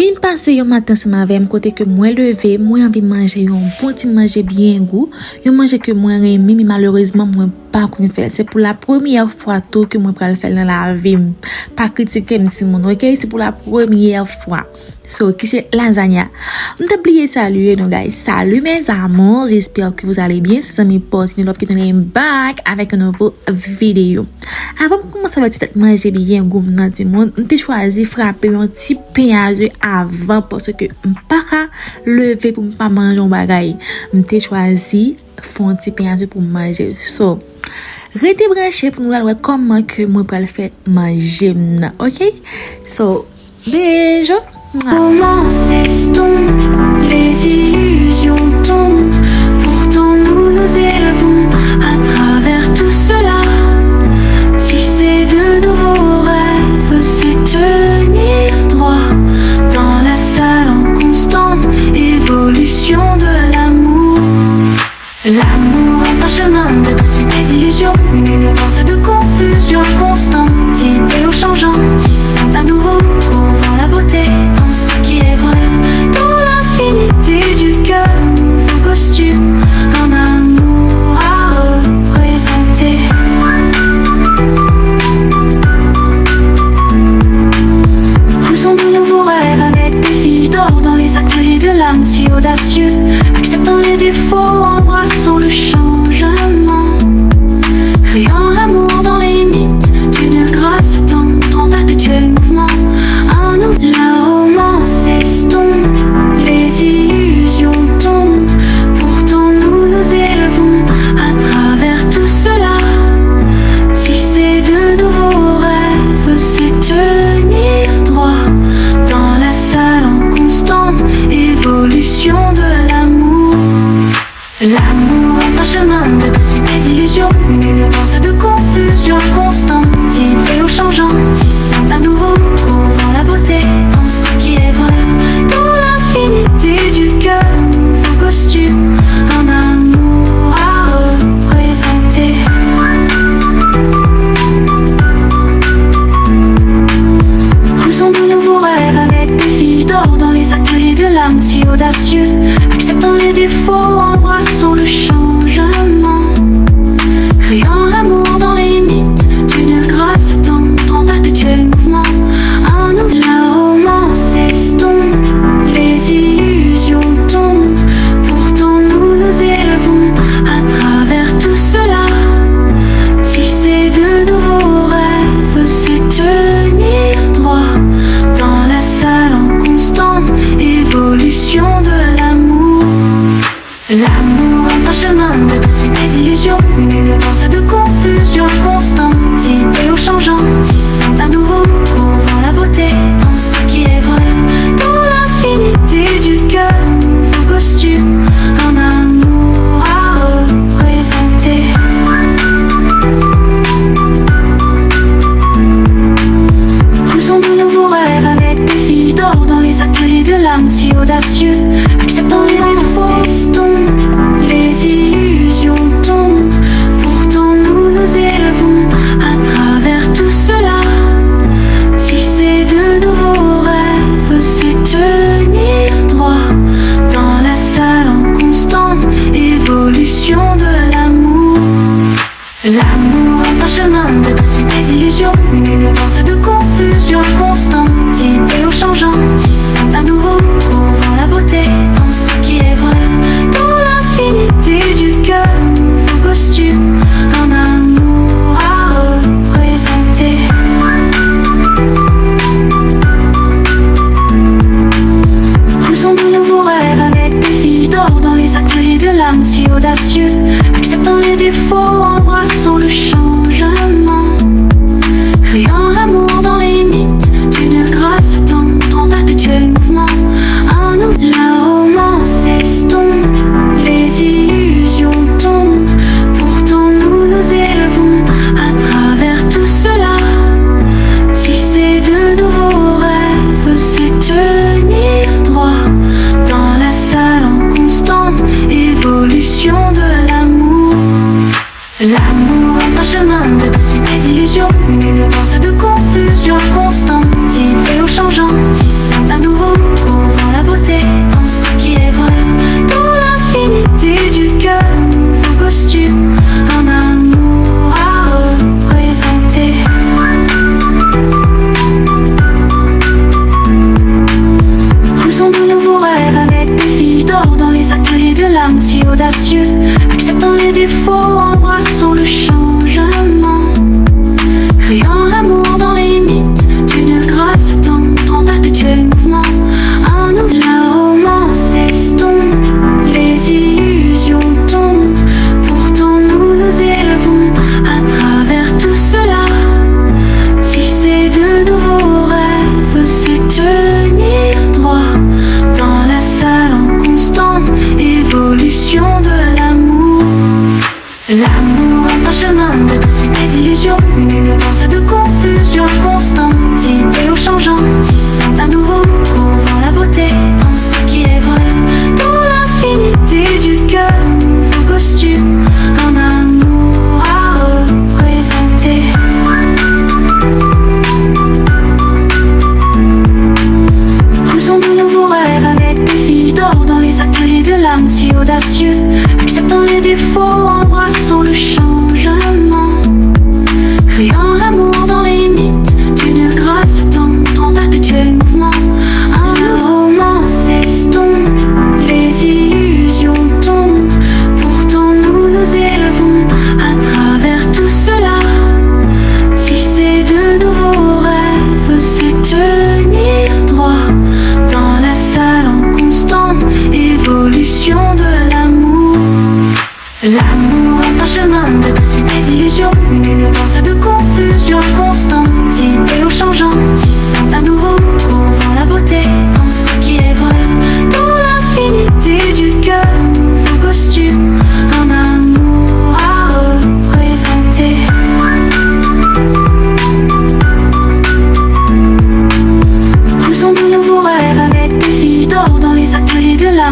Vim passer un matin ce matin côté que moi levé, moi envie manger un bon petit manger bien goût, un manger que moi aimé mais malheureusement moi pas qu'on faire. C'est pour la première fois tout que moi pral faire dans la vie. Pas critiquer petit monde, OK? C'est pour la première fois. So, qui c'est lasagna. On t'a oublié saluer nous guys. Salut mes amours, j'espère que vous allez bien. C'est mes potes, nous qui est back avec une nouvelle vidéo. Avant de commencer à manger bien goût dans le monde, on t'a choisi frapper un petit péage avant parce que pas lever pour pas manger un bagay. On t'a choisi faire un petit péage pour manger. So, restez branchés pour nous voir comment que moi peux le faire manger. OK? So, bisous. Comment s'estompent les illusions tombent, pourtant nous nous élevons à travers tout cela. Tisser de nouveaux rêves, se tenir droit dans la salle en constante évolution de l'amour. L'amour est un chemin de toutes ces désillusions, une danse de confusion constante, idéaux changeants, tissant à nouveau, trouvant la beauté dans ce qui est vrai, dans l'infinité du cœur, nouveau costume, un amour à représenter. Nous poussons de nouveaux rêves avec des fils d'or dans les ateliers de l'âme si audacieux, acceptant les défauts, embrassant le changement, créant l'amour dans les mythes d'une grâce tendre en perpétuel mouvement. Un nous, la romance s'estompe, les illusions tombent, pourtant nous nous élevons à travers tout cela. Tisser de nouveaux rêves, se tenir droit dans la salle en constante évolution de l'amour. L'amour est un chemin de toutes ces désillusions, une danse de confusion constante, idéaux changeants, tissant à nouveau, trouvant la beauté dans ce qui est vrai, dans l'infinité du cœur, nouveau costume, un amour à représenter. Nous poussons de nouveaux rêves avec des fils d'or dans les ateliers de l'âme si audacieux, acceptant les défauts, embrassant le changement, créant l'amour dans les mythes d'une grâce tendre en perpétuel mouvement. Un nous, la romance s'estompe, les illusions tombent, pourtant nous nous élevons à travers tout cela. Tisser de nouveaux rêves, se tenir droit dans la salle en constante évolution de l'amour. L'amour est un chemin de toutes ces désillusions, une danse de confusion constante, idéaux changeants, tissant à nouveau, trouvant la beauté dans ce qui est vrai, dans l'infinité du cœur, nouveau costume, un amour à représenter. Nous poussons de nouveaux rêves avec des fils d'or dans les ateliers de l'âme si audacieux, acceptant les défauts, s'estompent, les illusions tombent, pourtant nous nous élevons à travers tout cela. Tisser de nouveaux rêves, se tenir droit dans la salle en constante évolution de l'amour. L'amour est un chemin de toutes ces désillusions, une danse de confusion constante, idéaux changeants, tissant à nouveau, trouvant la beauté dans ce qui est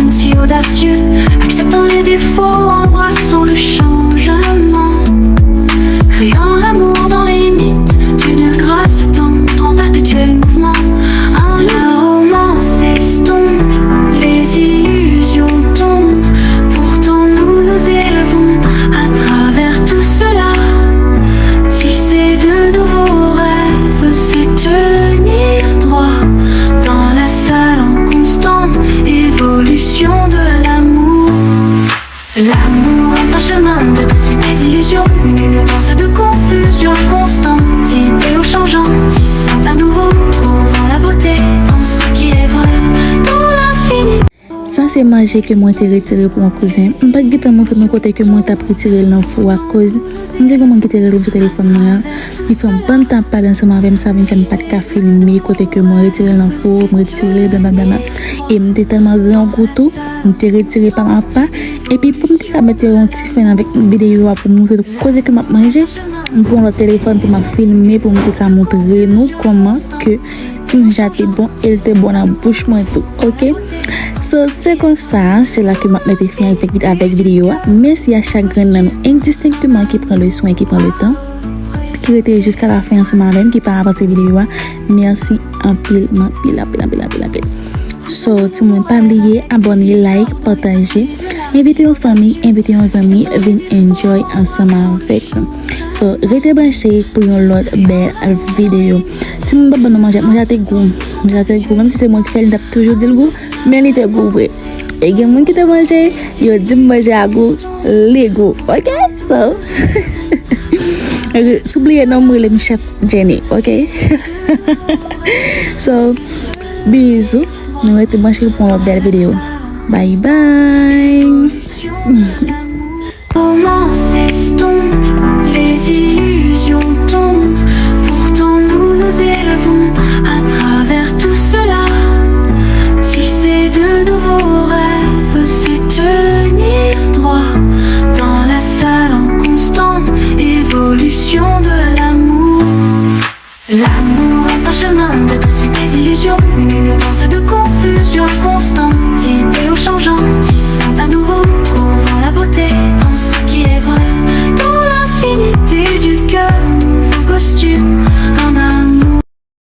l'âme si audacieux, acceptant les défauts, embrassant le changement, créant l'amour dans les mythes d'une grâce tendre en perpétuel mouvement. La romance s'estompe, les illusions tombent, pourtant nous nous élevons à travers tout cela. Tisser de nouveaux rêves, se tenir droit dans la salle en constante évolution de l'amour. L'amour est un chemin de toutes ces désillusions, une danse de confusion constante, d'idéaux changeants, tissant à nouveau, trouvant la beauté dans ce qui est vrai, dans l'infini. Ça c'est magie que moi t'ai retiré pour mon cousin. Je ne peux pas montrer mon côté que moi t'ai retiré l'info à cause. Je sais comment t'ai retiré sur téléphone moi. Il fait un bon temps parler ensemble avec ça, je ne pas de café filmer côté que moi retiré l'info, me retirer blablabla. Et je suis tellement grand couteau, je t'ai retiré par ma part. Et puis pour me mettre un petit fin avec une vidéo pour montrer côté que m'a mangé, je prends le téléphone pour me filmer pour me montrer nous comment que Tinja était bon, elle était bonne en bouche moi tout, ok? So, c'est comme ça, c'est là que je m'ai fait avec vidéo. Merci à chaque grain indistinctement qui prend le soin, qui prend le temps, qui était jusqu'à la fin ensemble avec qui part cette vidéo. Merci en pile. So, si vous pas oublier, abonnez, like, partagez, invitez vos familles, invitez vos amis, venez enjoy ensemble avec nous. So, restez branchés pour une autre belle vidéo. Si vous ne mangez pas, j'ai goût, même si c'est moi qui fais le toujours dire le goût, mais il était goût vrai. Et il y a des gens qui te mangent, ils disent manger à goût, les goûts, ok? So, n'oubliez pas de me chef Jenny, ok? So, bisous. Nous restons branchés pour une belle vidéo. Bye bye. Comment s'estompe, les illusions tombent, pourtant nous nous élevons